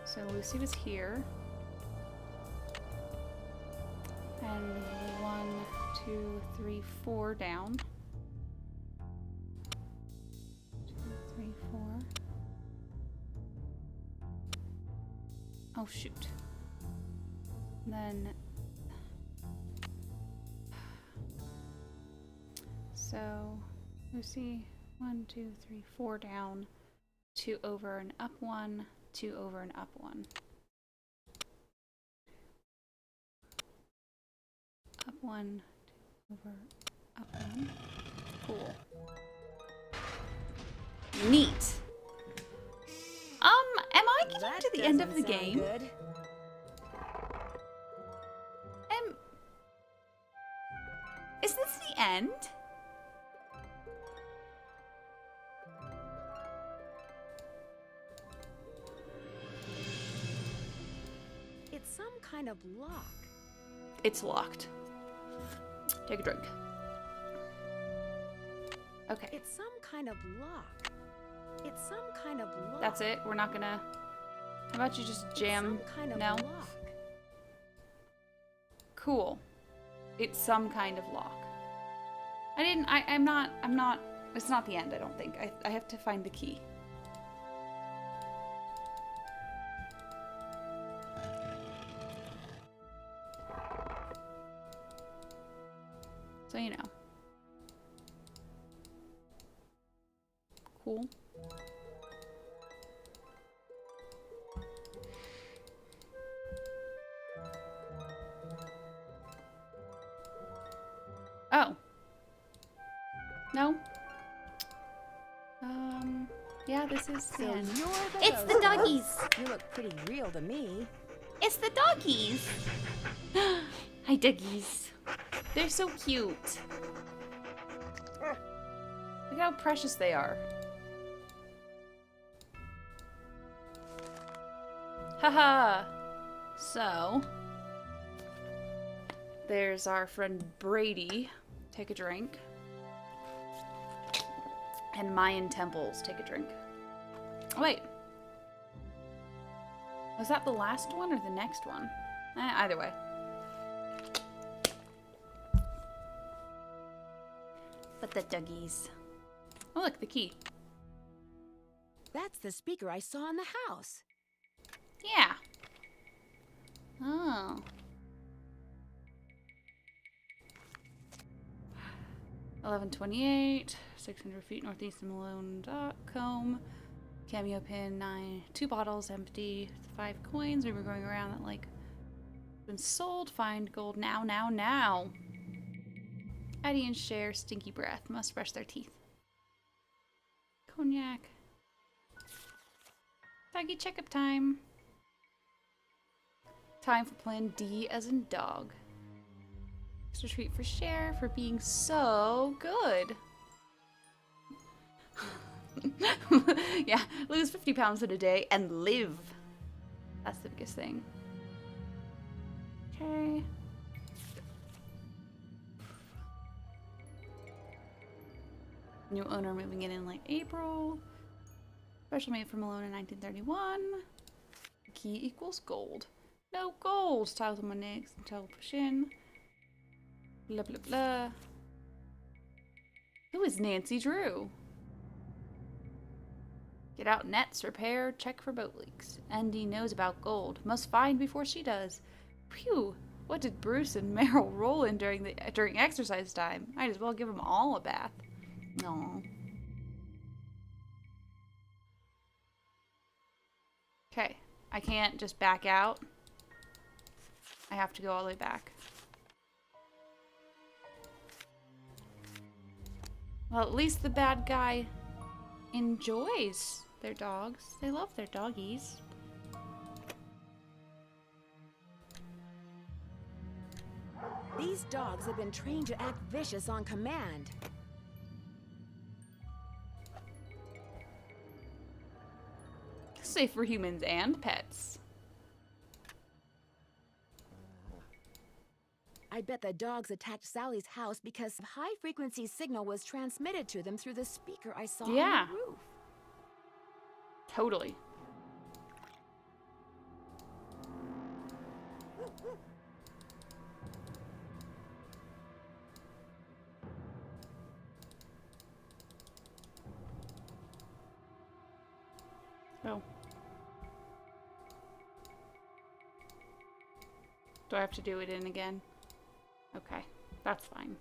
So Lucy was here. And 1, 2, 3, 4 down. 2, 3, 4. Oh, shoot. And then... So, Lucy, 1, 2, 3, 4 down. 2 over and up 1. 2 over and up 1. Up 1, 2 over, up 1. Cool. Neat. Am I getting to the end of the game? Good. Is this the end? It's some kind of lock. It's locked. Take a drink. Okay. It's some kind of lock. It's some kind of lock. That's it. We're not gonna... How about you just jam? It's some kind of No? lock. Cool. It's some kind of lock. I'm not, it's not the end, I don't think. I have to find the key. So, you know. Cool. Oh. No? Yeah, this is the end. You're the It's the ghost, huh? doggies! You look pretty real to me. It's the doggies! Hi, doggies. They're so cute. Look how precious they are. Haha! So, there's our friend Brady. Take a drink. And Mayan Temples. Take a drink. Oh, wait. Was that the last one or the next one? Either way. But the doggies. Oh, look, the key. That's the speaker I saw in the house. Yeah. Oh. 1128, 600 feet northeast of Malone.com. Cameo pin 9, 2 bottles empty, 5 coins. We were going around that like been sold. Find gold now, now, now. Eddie and Cher, stinky breath. Must brush their teeth. Cognac. Doggy checkup time. Time for plan D as in dog. Extra treat for Cher for being so good. Yeah, lose 50 pounds in a day and live. That's the biggest thing. Okay. New owner moving in late April. Special made from Malone in 1931. Key equals gold. No gold. Tiles on my next until push in. Blah blah blah. Who is Nancy Drew? Get out nets, repair, check for boat leaks. Andy knows about gold. Must find before she does. Phew. What did Bruce and Meryl roll in during exercise time? Might as well give them all a bath. No. Okay. I can't just back out. I have to go all the way back. Well, at least the bad guy enjoys their dogs. They love their doggies. These dogs have been trained to act vicious on command. Safe for humans and pets. I bet the dogs attacked Sally's house because a high-frequency signal was transmitted to them through the speaker I saw on the roof. Totally. Oh. Do I have to do it in again? Okay, that's fine.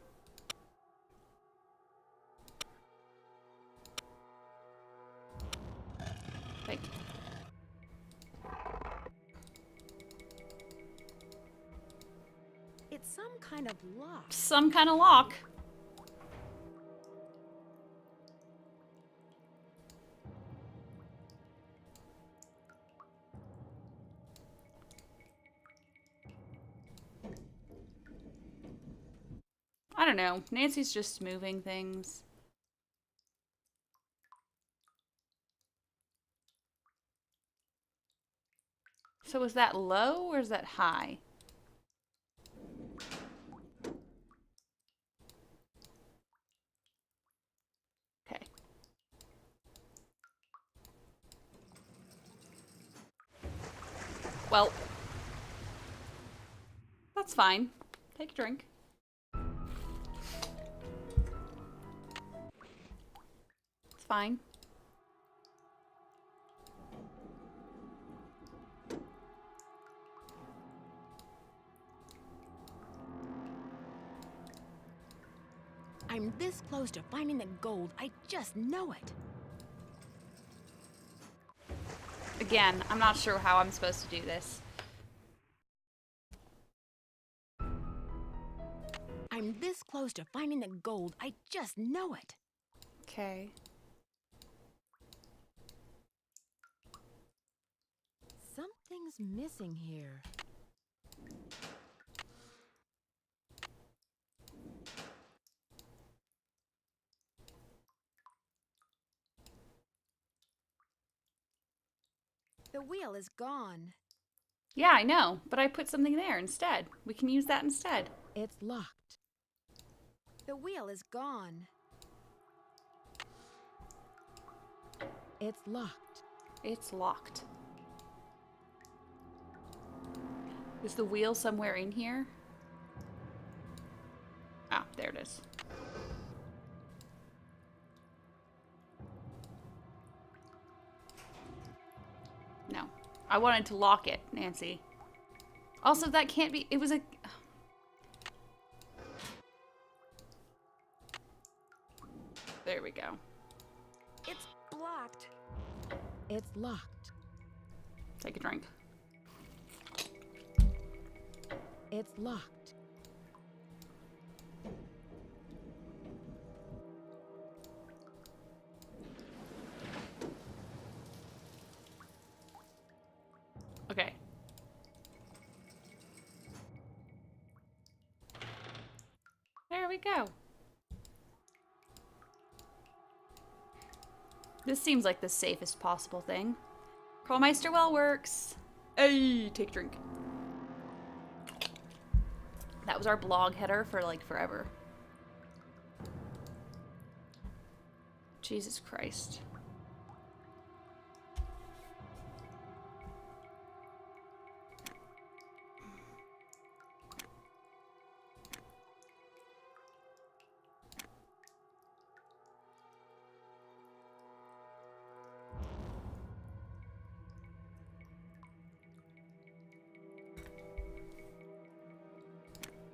Thank you. It's some kind of lock. Some kind of lock. I don't know. Nancy's just moving things. So is that low or is that high? Okay. Well, that's fine. Take a drink. It's fine. I'm this close to finding the gold. I just know it. Again, I'm not sure how I'm supposed to do this. I'm this close to finding the gold. I just know it. Okay. Something's missing here. The wheel is gone. Yeah, I know, but I put something there instead. We can use that instead. It's locked. The wheel is gone. It's locked. It's locked. Is the wheel somewhere in here? Ah, there it is. No. I wanted to lock it, Nancy. Also, that can't be... It was a... There we go. It's blocked. It's locked. Take a drink. It's locked. Okay. There we go. This seems like the safest possible thing. Crawlmeister well works. Hey, take a drink. That was our blog header for like forever. Jesus Christ.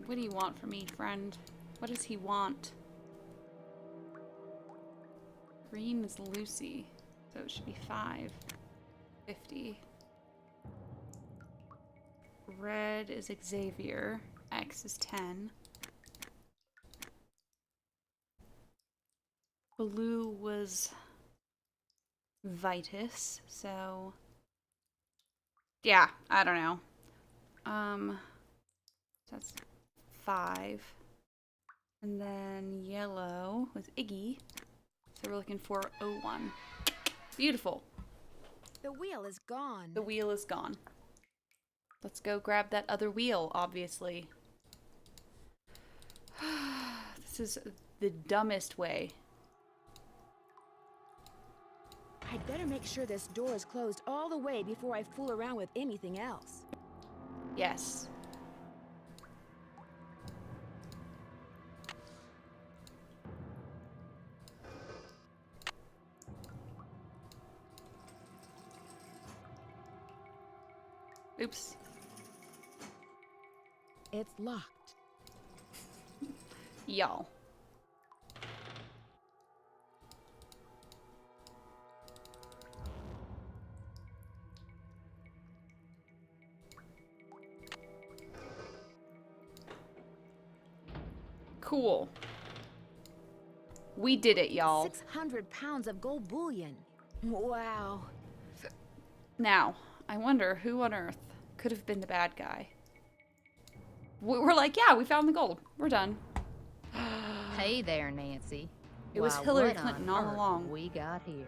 What do you want from me, friend? What does he want? Green is Lucy, so it should be 550. Red is Xavier. X is 10. Blue was Vitus, so yeah, I don't know. That's 5. And then yellow was Iggy. So we're looking for 01. Beautiful. The wheel is gone. The wheel is gone. Let's go grab that other wheel, obviously. This is the dumbest way. I'd better make sure this door is closed all the way before I fool around with anything else. Yes. Oops. It's locked. Y'all. Cool. We did it, y'all. 600 pounds of gold bullion. Wow. Now, I wonder who on earth could have been the bad guy. We're like, yeah, we found the gold. We're done. Hey there, Nancy. It was Why, Hillary what Clinton on all earth along. We got here.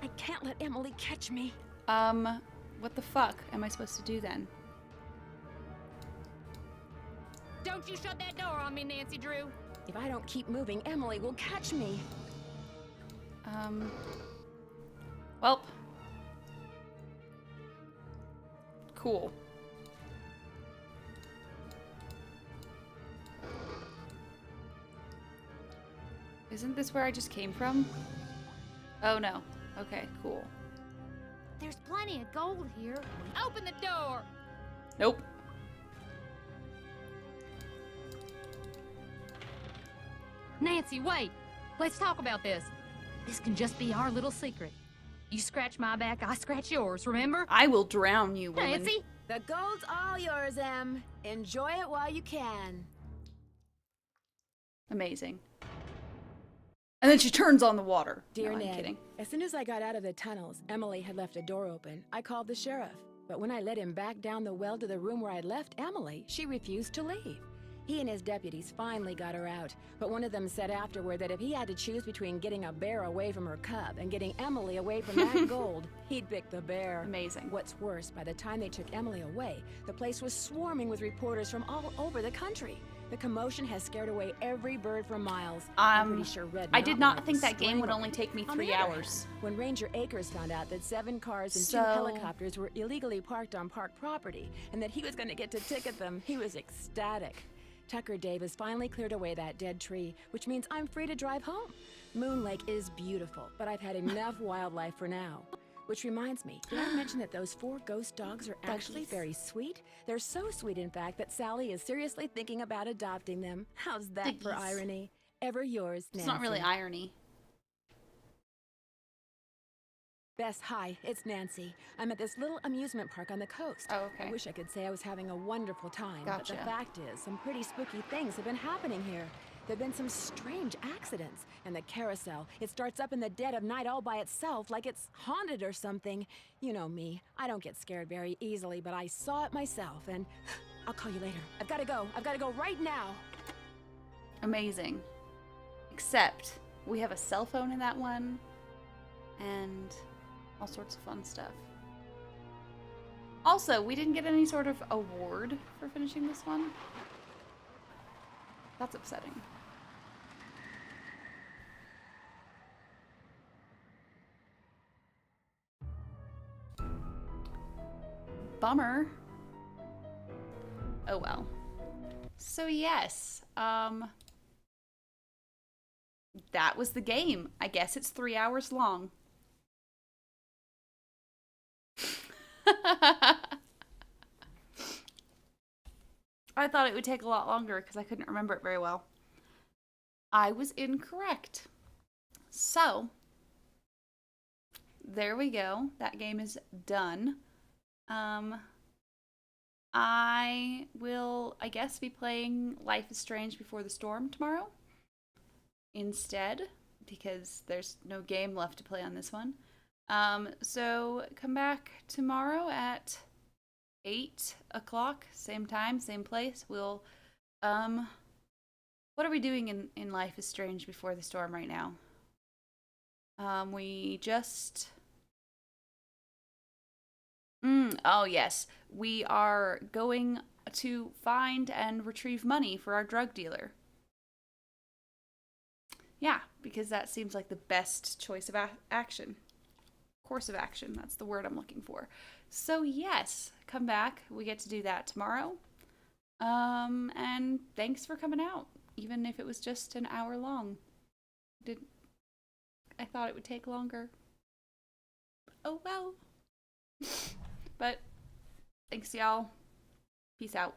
I can't let Emily catch me. What the fuck am I supposed to do then? Don't you shut that door on me, Nancy Drew. If I don't keep moving, Emily will catch me. Welp. Cool. Isn't this where I just came from? Oh no. Okay, cool. There's plenty of gold here. Open the door. Nope. Nancy, wait. Let's talk about this. This can just be our little secret. You scratch my back, I scratch yours, remember? I will drown you, woman. Nancy? The gold's all yours, Em. Enjoy it while you can. Amazing. And then she turns on the water. Dear No, I'm Ned, kidding. as soon as I got out of the tunnels, Emily had left a door open. I called the sheriff. But when I led him back down the well to the room where I'd left Emily, she refused to leave. He and his deputies finally got her out, but one of them said afterward that if he had to choose between getting a bear away from her cub and getting Emily away from that gold, he'd pick the bear. Amazing. What's worse, by the time they took Emily away, the place was swarming with reporters from all over the country. The commotion has scared away every bird for miles. I'm pretty sure Red I did Mountain not Red think was that game would strangled. only take me On 3 the other hours. hand, when Ranger Akers found out that 7 cars and 2 So- helicopters were illegally parked on park property and that he was going to get to ticket them, he was ecstatic. Tucker Davis finally cleared away that dead tree, which means I'm free to drive home. Moon Lake is beautiful, but I've had enough wildlife for now. Which reminds me, did I mention that those 4 ghost dogs are actually Doggies. very sweet? They're so sweet, in fact, that Sally is seriously thinking about adopting them. How's that for Doggies. irony? Ever yours, Nancy. It's not really irony. Bess, hi, it's Nancy. I'm at this little amusement park on the coast. Oh, okay. I wish I could say I was having a wonderful time, but Gotcha. the fact is, some pretty spooky things have been happening here. There've been some strange accidents, and the carousel, it starts up in the dead of night all by itself, like it's haunted or something. You know me, I don't get scared very easily, but I saw it myself, and I'll call you later. I've gotta go right now. Amazing. Except We have a cell phone in that one. And all sorts of fun stuff. Also, we didn't get any sort of award for finishing this one. That's upsetting. Bummer. Oh well. So yes, that was the game. I guess it's 3 hours long. I thought it would take a lot longer because I couldn't remember it very well. I was incorrect. So, there we go. That game is done. I will, I guess, be playing Life is Strange Before the Storm tomorrow instead, because there's no game left to play on this one. So come back tomorrow at 8 o'clock, same time, same place. We'll, what are we doing in Life is Strange Before the Storm right now? We just... oh yes, we are going to find and retrieve money for our drug dealer. Yeah, because that seems like the best choice of action. Course of action, that's the word I'm looking for. So yes, come back. We get to do that tomorrow. And thanks for coming out, even if it was just an hour long. I thought it would take longer. Oh well. But thanks, y'all. Peace out.